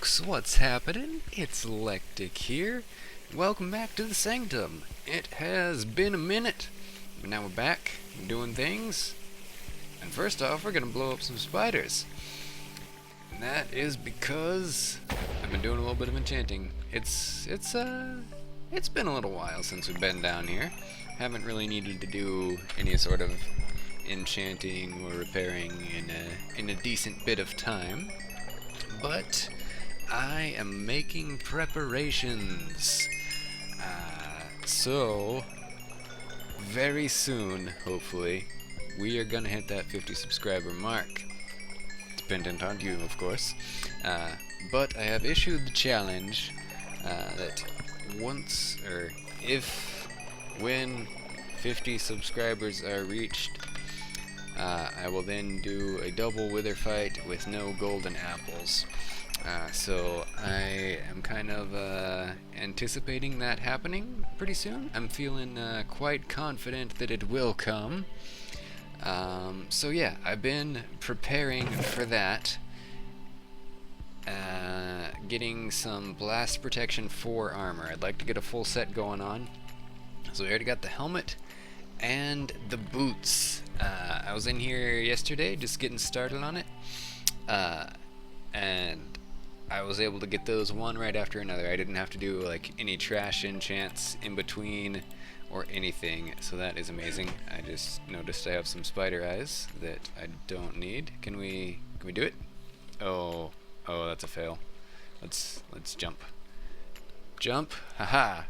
folks, what's happening? It's Lectic here. Welcome back to the Sanctum. It has been a minute, but now we're back doing things. And first off, we're gonna blow up some spiders. And that is because I've been doing a little bit of enchanting. It's been a little while since we've been down here. Haven't really needed to do any sort of enchanting or repairing in a decent bit of time. But I am making preparations. So very soon, hopefully, we are gonna hit that 50 subscriber mark. Dependent on you, of course. But I have issued the challenge that once, or if, when 50 subscribers are reached, I will then do a double wither fight with no golden apples. So I am kind of anticipating that happening pretty soon. I'm feeling quite confident that it will come. So yeah, I've been preparing for that. Getting some blast protection 4 armor. I'd like to get a full set going on. So we already got the helmet and the boots. I was in here yesterday just getting started on it, and I was able to get those one right after another. I didn't have to do like any trash enchants in between or anything, so that is amazing. I just noticed I have some spider eyes that I don't need. Can we do it? Oh, that's a fail. Let's jump. Jump. Haha.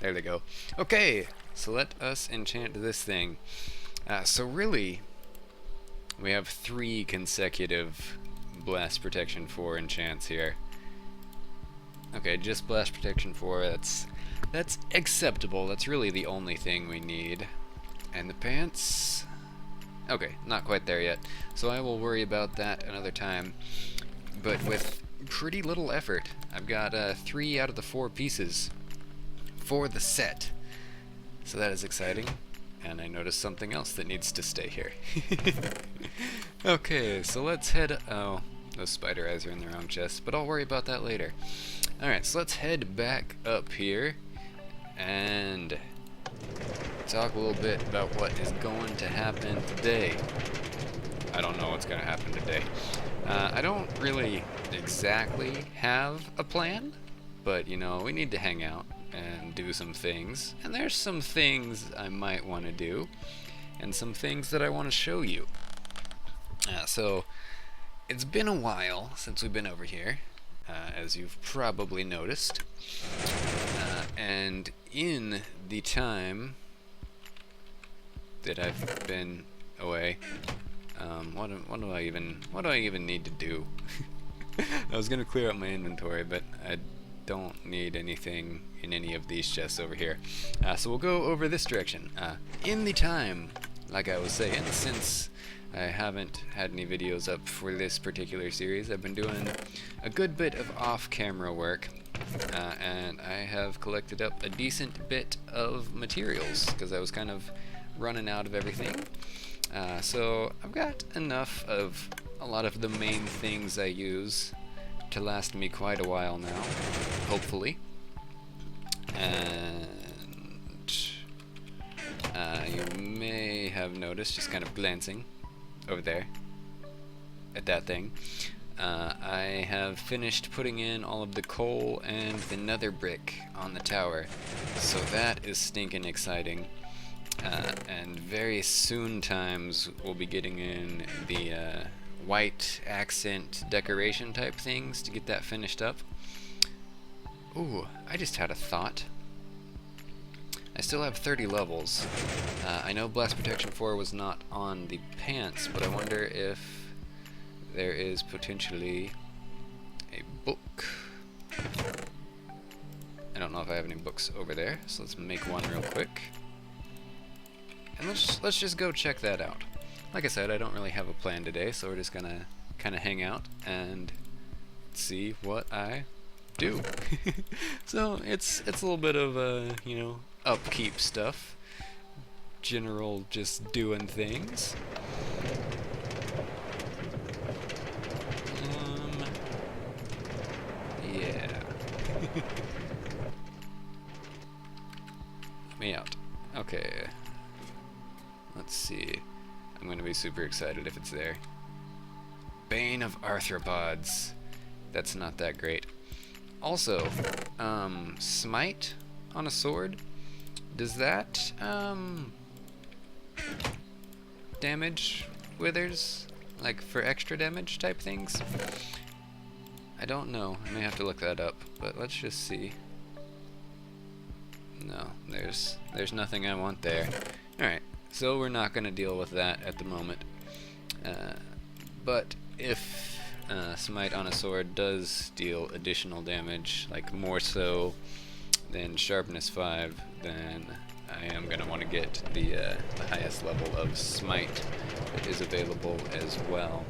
There they go. Okay, so let us enchant this thing. So really, we have 3 consecutive blast protection 4 enchants here. Okay, just blast protection 4. That's acceptable. That's really the only thing we need. And the pants. Okay, not quite there yet. So I will worry about that another time. But with pretty little effort, I've got 3 out of the 4 pieces for the set. So that is exciting. And I noticed something else that needs to stay here. Okay, so let's head... Oh, those spider eyes are in the wrong chest, but I'll worry about that later. Alright, so let's head back up here and talk a little bit about what is going to happen today. I don't know what's going to happen today. I don't really exactly have a plan, but, you know, we need to hang out and do some things, and there's some things I might want to do and some things that I want to show you. So it's been a while since we've been over here, as you've probably noticed, and in the time that I've been away, what do I even need to do? I was gonna clear up my inventory, but I don't need anything in any of these chests over here. So we'll go over this direction. In the time, like I was saying, since I haven't had any videos up for this particular series, I've been doing a good bit of off-camera work, and I have collected up a decent bit of materials, because I was kind of running out of everything. So I've got enough of a lot of the main things I use to last me quite a while now, hopefully. And you may have noticed, just kind of glancing over there at that thing, I have finished putting in all of the coal and the nether brick on the tower, so that is stinking exciting. And very soon times we'll be getting in the white accent decoration type things to get that finished up. Ooh, I just had a thought. I still have 30 levels. I know Blast Protection 4 was not on the pants, but I wonder if there is potentially a book. I don't know if I have any books over there, so let's make one real quick. And let's just go check that out. Like I said, I don't really have a plan today, so we're just gonna kind of hang out and see what I do. So it's a little bit of you know, upkeep stuff, general just doing things. Yeah. Let me out. Okay. Let's see. I'm going to be super excited if it's there. Bane of Arthropods. That's not that great. Also, smite on a sword. Does that, damage withers? Like for extra damage type things? I don't know. I may have to look that up, but let's just see. No, there's nothing I want there. Alright, so we're not going to deal with that at the moment. But if smite on a sword does deal additional damage, like more so than sharpness 5, then I am going to want to get the highest level of smite that is available as well.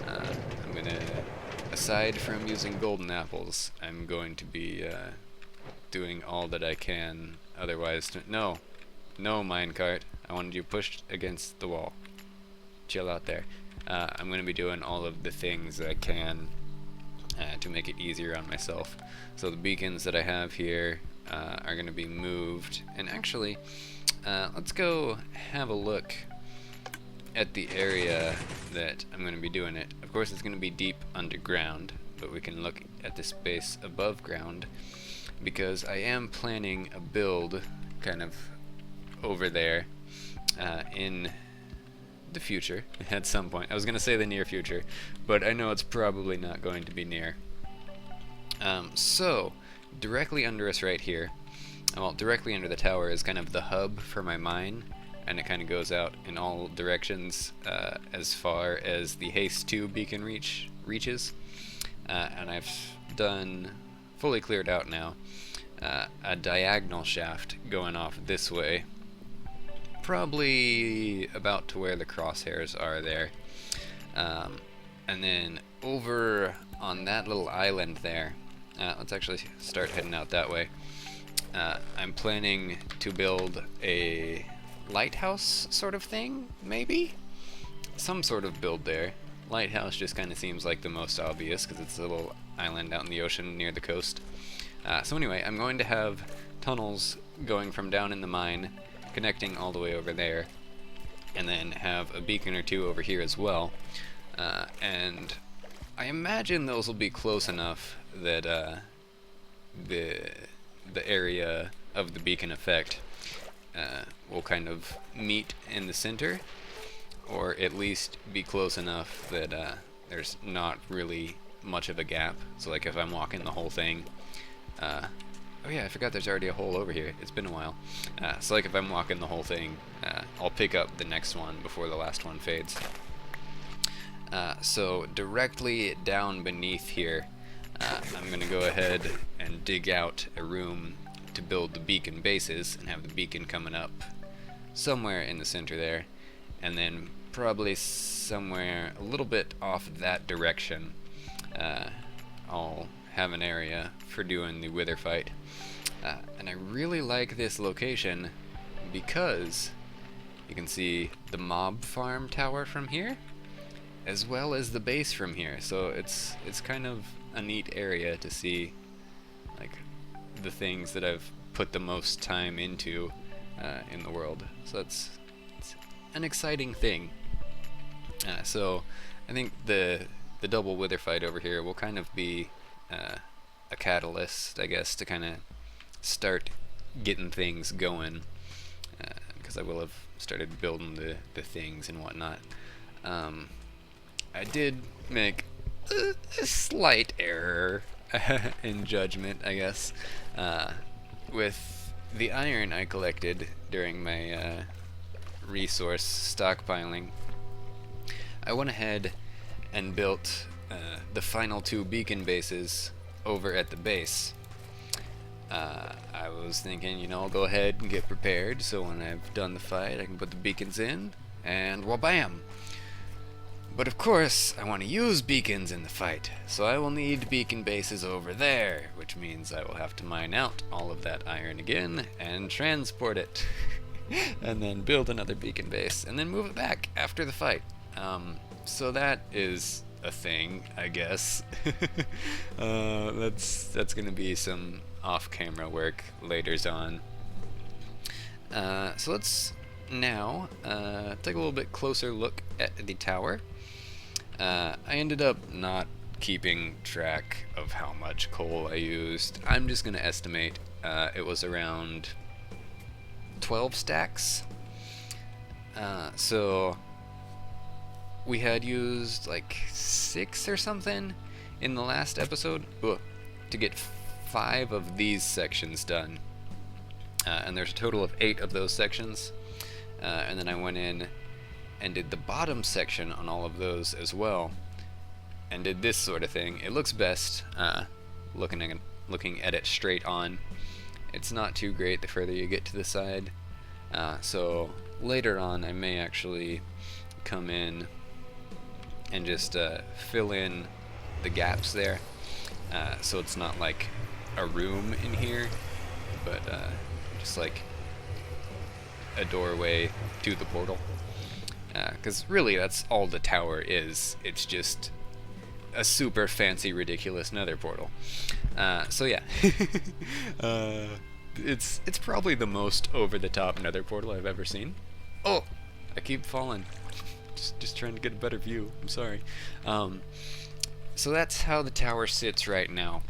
I'm going to, aside from using golden apples, I'm going to be doing all that I can otherwise to... No, minecart. I wanted you pushed against the wall. Chill out there. I'm going to be doing all of the things I can to make it easier on myself. So the beacons that I have here are going to be moved. And actually, let's go have a look at the area that I'm going to be doing it. Of course, it's going to be deep underground, but we can look at the space above ground, because I am planning a build kind of over there in the future at some point. I was going to say the near future, but I know it's probably not going to be near. So, directly under us right here, well, directly under the tower is kind of the hub for my mine, and it kind of goes out in all directions as far as the Haste 2 beacon reaches. And I've done, fully cleared out now, a diagonal shaft going off this way, probably about to where the crosshairs are there. And then over on that little island there, let's actually start heading out that way. I'm planning to build a lighthouse sort of thing, maybe? Some sort of build there. Lighthouse just kind of seems like the most obvious because it's a little island out in the ocean near the coast. So anyway, I'm going to have tunnels going from down in the mine, connecting all the way over there, and then have a beacon or two over here as well. And I imagine those will be close enough that the area of the beacon effect will kind of meet in the center, or at least be close enough that there's not really much of a gap. So like if I'm walking the whole thing, oh yeah, I forgot there's already a hole over here. It's been a while. So like if I'm walking the whole thing, I'll pick up the next one before the last one fades. So directly down beneath here, I'm going to go ahead and dig out a room to build the beacon bases and have the beacon coming up somewhere in the center there, and then probably somewhere a little bit off that direction I'll have an area for doing the wither fight. And I really like this location because you can see the mob farm tower from here as well as the base from here, so it's kind of a neat area to see like the things that I've put the most time into in the world. So it's an exciting thing. So I think the double wither fight over here will kind of be a catalyst, I guess, to kind of start getting things going, because I will have started building the things and whatnot. I did make a slight error in judgment, I guess, with the iron I collected during my resource stockpiling. I went ahead and built the final 2 beacon bases over at the base. I was thinking, you know, I'll go ahead and get prepared so when I've done the fight I can put the beacons in, and wha-bam! But of course, I want to use beacons in the fight, so I will need beacon bases over there, which means I will have to mine out all of that iron again and transport it, and then build another beacon base, and then move it back after the fight. So that is a thing, I guess. That's gonna be some off-camera work later on. So let's now take a little bit closer look at the tower. I ended up not keeping track of how much coal I used. I'm just gonna estimate it was around 12 stacks. So we had used like 6 or something in the last episode to get 5 of these sections done. And there's a total of 8 of those sections. And then I went in and did the bottom section on all of those as well, and did this sort of thing. It looks best looking at it straight on. It's not too great the further you get to the side. So later on I may actually come in and just fill in the gaps there, so it's not like a room in here, but just like a doorway to the portal. Because really that's all the tower is. It's just a super fancy, ridiculous nether portal. So yeah, it's probably the most over-the-top nether portal I've ever seen. Oh, I keep falling. Just trying to get a better view. I'm sorry. So that's how the tower sits right now.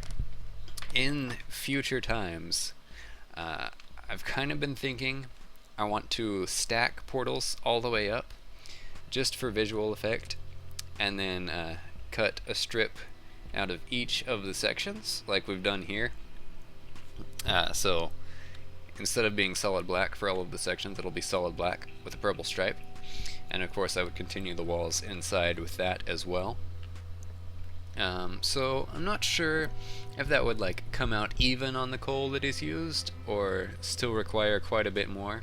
In future times, I've kind of been thinking I want to stack portals all the way up, just for visual effect, and then cut a strip out of each of the sections, like we've done here. So instead of being solid black for all of the sections, it'll be solid black with a purple stripe. And of course I would continue the walls inside with that as well. So I'm not sure if that would like come out even on the coal that is used, or still require quite a bit more.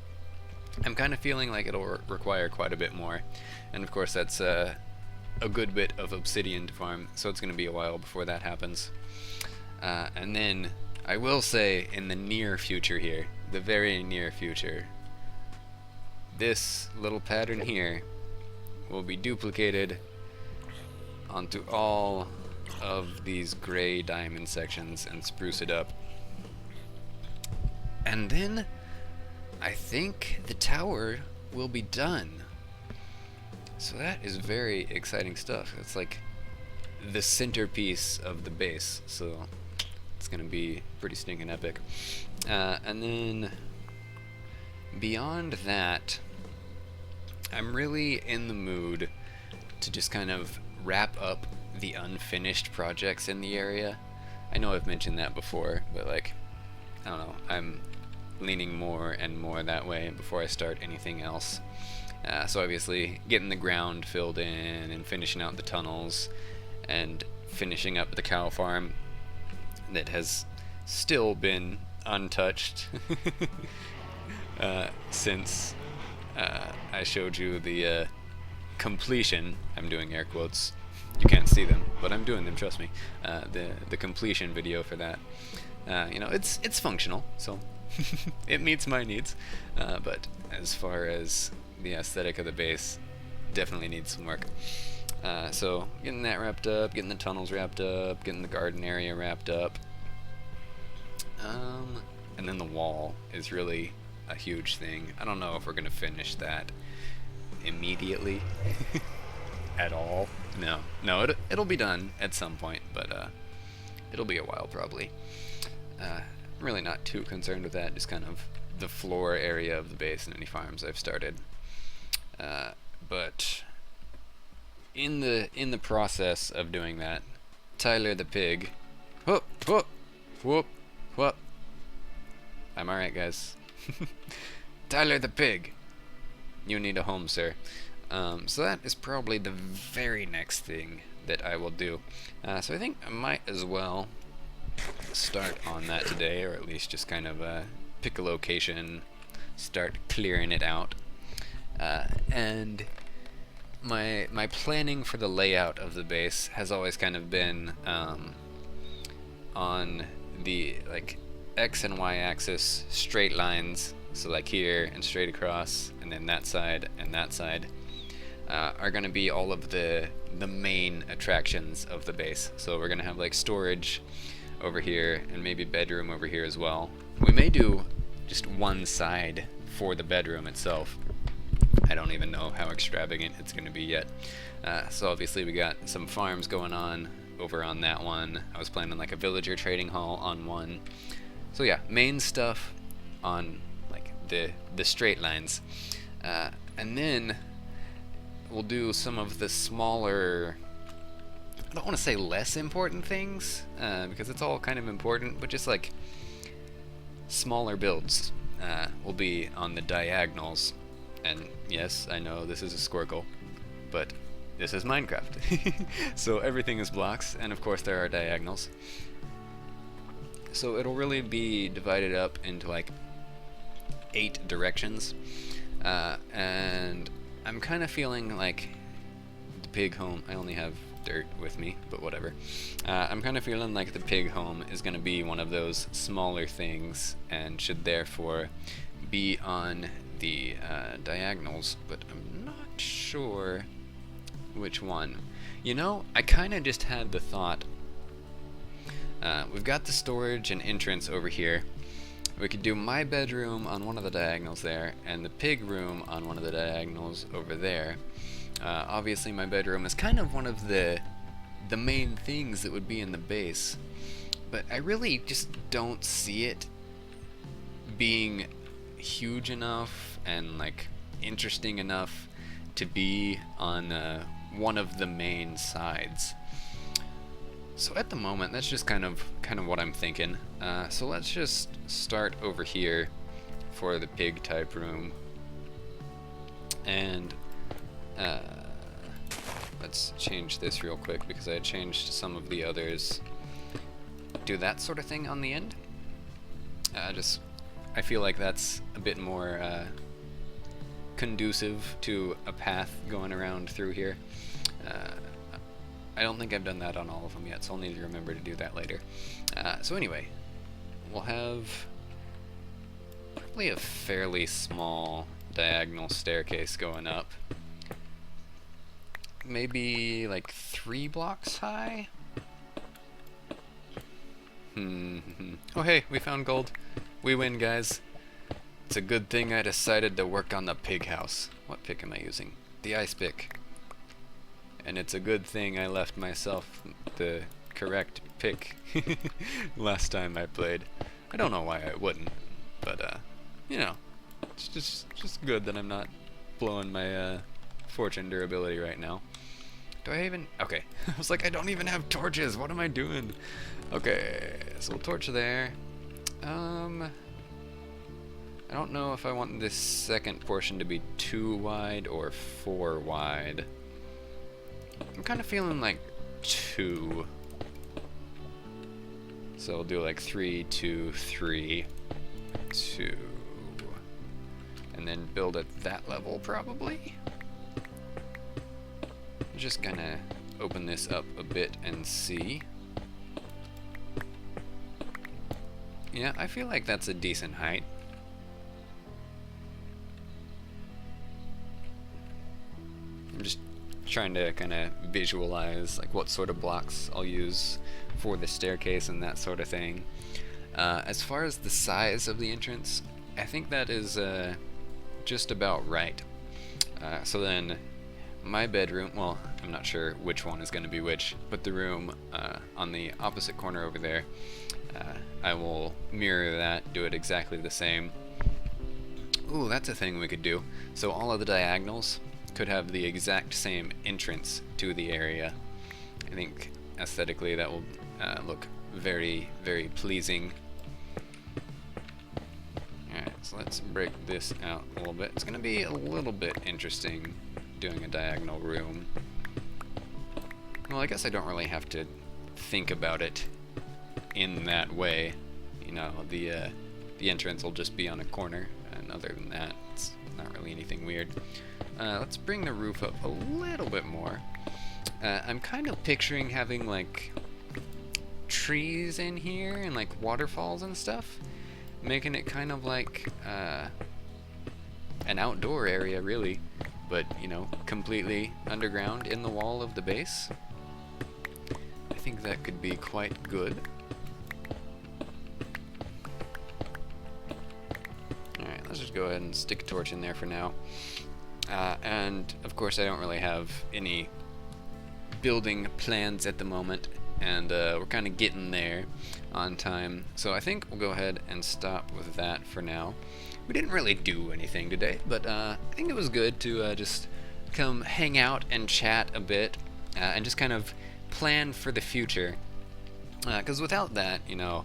I'm kind of feeling like it'll require quite a bit more, and of course that's a good bit of obsidian to farm, so it's going to be a while before that happens. And then I will say, in the near future here, the very near future, this little pattern here will be duplicated onto all of these gray diamond sections and spruce it up. And then I think the tower will be done. So that is very exciting stuff. It's like the centerpiece of the base, so it's gonna be pretty stinking epic. And then beyond that, I'm really in the mood to just kind of wrap up the unfinished projects in the area. I know I've mentioned that before, but like, I don't know, I'm leaning more and more that way before I start anything else. So obviously getting the ground filled in and finishing out the tunnels and finishing up the cow farm that has still been untouched since I showed you the completion. I'm doing air quotes. You can't see them, but I'm doing them, trust me. The completion video for that. You know, it's functional, so it meets my needs. But as far as the aesthetic of the base, definitely needs some work. So getting that wrapped up, getting the tunnels wrapped up, getting the garden area wrapped up. And then the wall is really a huge thing. I don't know if we're gonna finish that immediately at all. No, it'll be done at some point, but it'll be a while probably. I'm really not too concerned with that, just kind of the floor area of the base and any farms I've started. But in the process of doing that, Tyler the pig, whoop whoop whoop whoop. I'm alright, guys. Tyler the pig, you need a home, sir. So that is probably the very next thing that I will do. So I think I might as well start on that today, or at least just kind of pick a location, start clearing it out. And my planning for the layout of the base has always kind of been on the like X and Y axis straight lines, so like here and straight across, and then that side and that side. are going to be all of the main attractions of the base. So we're going to have like storage over here and maybe bedroom over here as well. We may do just one side for the bedroom itself. I don't even know how extravagant it's going to be yet. So obviously we got some farms going on over on that one. I was planning like a villager trading hall on one. So yeah, main stuff on like the straight lines. And then we'll do some of the smaller, I don't want to say less important things, because it's all kind of important, but just like smaller builds will be on the diagonals. And yes, I know this is a Squircle, but this is Minecraft. So everything is blocks, and of course there are diagonals. So it'll really be divided up into like 8 directions, and I'm kind of feeling like the pig home, I only have dirt with me, but whatever. I'm kind of feeling like the pig home is going to be one of those smaller things and should therefore be on the diagonals, but I'm not sure which one. You know, I kind of just had the thought, we've got the storage and entrance over here. We could do my bedroom on one of the diagonals there, and the pig room on one of the diagonals over there. Obviously my bedroom is kind of one of the main things that would be in the base, but I really just don't see it being huge enough and like interesting enough to be on one of the main sides. So at the moment, that's just kind of what I'm thinking. So let's just start over here for the pig type room, and let's change this real quick because I changed some of the others. Do that sort of thing on the end. I feel like that's a bit more conducive to a path going around through here. I don't think I've done that on all of them yet, so I'll need to remember to do that later. So anyway, we'll have probably a fairly small diagonal staircase going up. Maybe like 3 blocks high? Oh hey, we found gold. We win, guys. It's a good thing I decided to work on the pig house. What pick am I using? The ice pick. And it's a good thing I left myself the correct pick last time I played. I don't know why I wouldn't, but you know, it's just good that I'm not blowing my fortune durability right now. Do I even? Okay. I was like, I don't even have torches. What am I doing? Okay, so we'll torch there. I don't know if I want this second portion to be 2 wide or 4 wide. I'm kind of feeling like 2. So we'll do like 3, 2, 3, 2. And then build at that level probably. Just gonna open this up a bit and see. Yeah, I feel like that's a decent height. I'm just trying to kind of visualize like what sort of blocks I'll use for the staircase and that sort of thing. As far as the size of the entrance, I think that is just about right. So then my bedroom, well, I'm not sure which one is going to be which, but the room on the opposite corner over there, I will mirror that, do it exactly the same. Ooh, that's a thing we could do. So all of the diagonals could have the exact same entrance to the area. I think aesthetically that will look very, very pleasing. Alright, so let's break this out a little bit. It's going to be a little bit interesting doing a diagonal room. Well, I guess I don't really have to think about it in that way. You know, the entrance will just be on a corner, and other than that, it's not really anything weird. Let's bring the roof up a little bit more. I'm kind of picturing having like trees in here and like waterfalls and stuff, making it kind of like an outdoor area really, but, you know, completely underground in the wall of the base. I think that could be quite good. Alright, let's just go ahead and stick a torch in there for now. And, of course, I don't really have any building plans at the moment, and we're kind of getting there on time. So I think we'll go ahead and stop with that for now. We didn't really do anything today, but I think it was good to just come hang out and chat a bit, and just kind of plan for the future. Because without that, you know,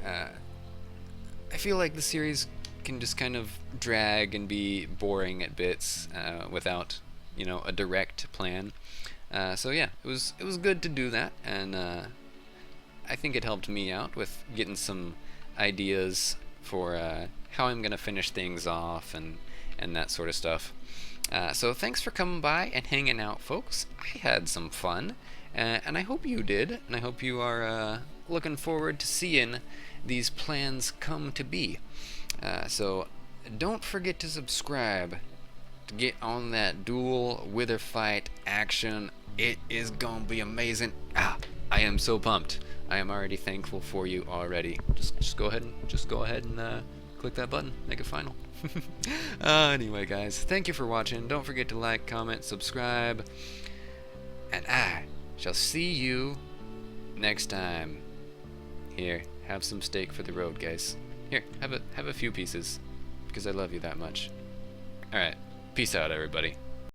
I feel like the series can just kind of drag and be boring at bits without, you know, a direct plan. So yeah, it was good to do that, and I think it helped me out with getting some ideas for how I'm gonna finish things off and that sort of stuff. So thanks for coming by and hanging out, folks. I had some fun, and I hope you did, and I hope you are looking forward to seeing these plans come to be. So don't forget to subscribe to get on that dual wither fight action. It is gonna be amazing. I am so pumped. I am already thankful for you already. Just go ahead and click that button. Make it final. Anyway, guys, thank you for watching. Don't forget to like, comment, subscribe, and I shall see you next time. Here, have some steak for the road, guys. Here, have a few pieces, because I love you that much. Alright, peace out, everybody.